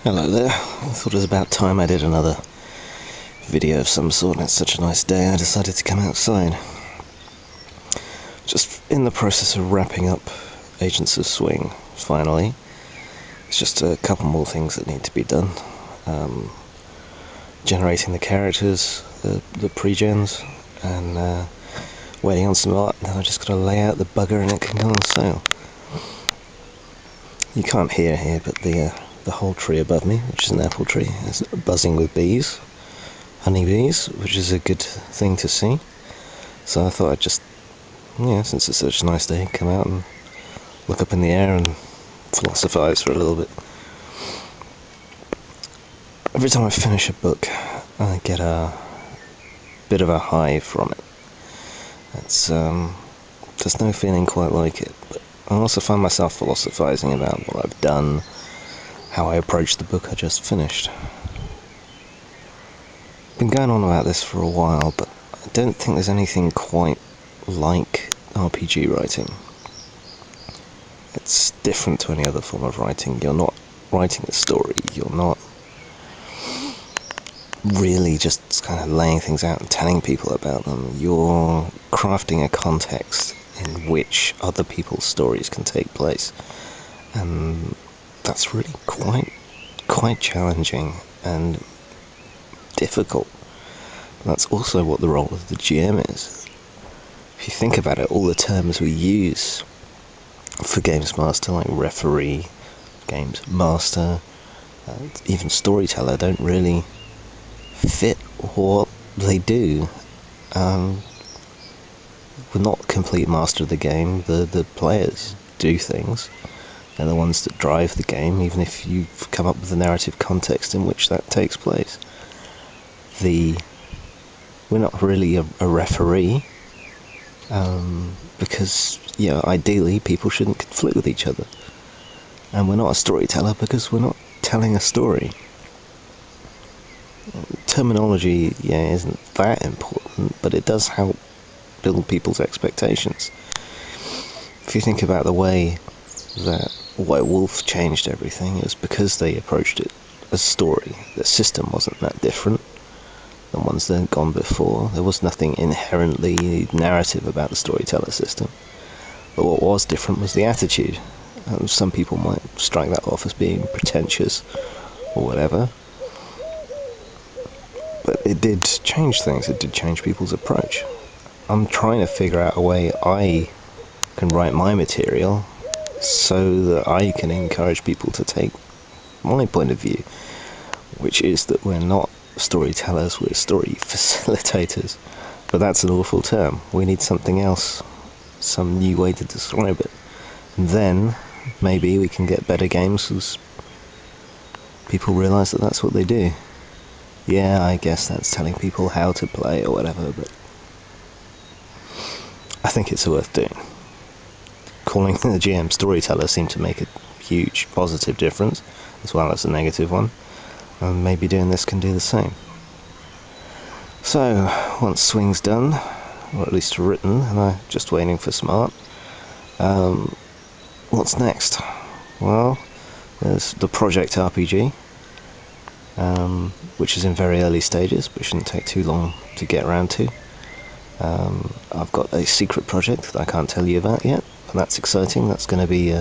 Hello there. I thought it was about time I did another video of some sort. It's such a nice day I decided to come outside. Just in the process of wrapping up Agents of Swing, finally. It's just a couple more things that need to be done. Generating the characters, the pre-gens, and waiting on some art, and then I just got to lay out the bugger and it can go on sale. You can't hear here, but the whole tree above me, which is an apple tree, is buzzing with bees, honeybees, which is a good thing to see. So I thought I'd just, since it's such a nice day, come out and look up in the air and philosophize for a little bit. Every time I finish a book, I get a bit of a high from it. There's no feeling quite like it, but I also find myself philosophizing about what I've done, how I approached the book I just finished. I've been going on about this for a while, but I don't think there's anything quite like RPG writing. It's different to any other form of writing. You're not writing a story, you're not really just kind of laying things out and telling people about them. You're crafting a context in which other people's stories can take place, and that's really quite challenging and difficult. That's also what the role of the GM is. If you think about it, all the terms we use for Games Master, like referee, Games Master, even storyteller, don't really fit what they do. We're not complete master of the game. The players do things. They're the ones that drive the game, even if you've come up with a narrative context in which that takes place. We're not really a referee, because ideally people shouldn't conflict with each other. And we're not a storyteller because we're not telling a story. Terminology, isn't that important, but it does help build people's expectations. If you think about the way that White Wolf changed everything, it was because they approached it as a story. The system wasn't that different than ones that had gone before. There was nothing inherently narrative about the storyteller system. But what was different was the attitude. Some people might strike that off as being pretentious or whatever. But it did change things, it did change people's approach. I'm trying to figure out a way I can write my material so that I can encourage people to take my point of view, which is that we're not storytellers, we're story facilitators. But that's an awful term. We need something else, some new way to describe it. And then maybe we can get better games as people realise that that's what they do. Yeah, I guess that's telling people how to play or whatever, but I think it's worth doing. Calling the GM storyteller seemed to make a huge positive difference, as well as a negative one, and maybe doing this can do the same. So, once Swing's done, or at least written, and I'm just waiting for some art, what's next? Well, there's the Project RPG, which is in very early stages, but shouldn't take too long to get around to. I've got a secret project that I can't tell you about yet, and that's exciting. That's going to be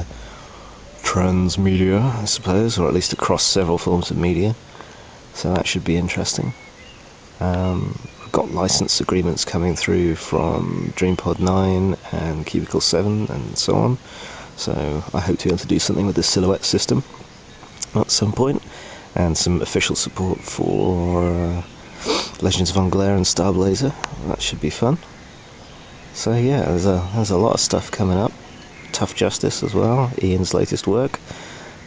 transmedia, I suppose, or at least across several forms of media, so that should be interesting. We've got license agreements coming through from DreamPod 9 and Cubicle 7 and so on, so I hope to be able to do something with the Silhouette system at some point, and some official support for Legends of Unglair and Starblazer. That should be fun. So there's a lot of stuff coming up. Tough Justice as well, Ian's latest work.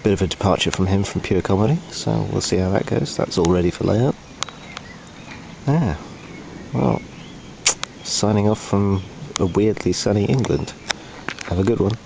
Bit of a departure from him from pure comedy, so we'll see how that goes. That's all ready for layout. Well, signing off from a weirdly sunny England. Have a good one.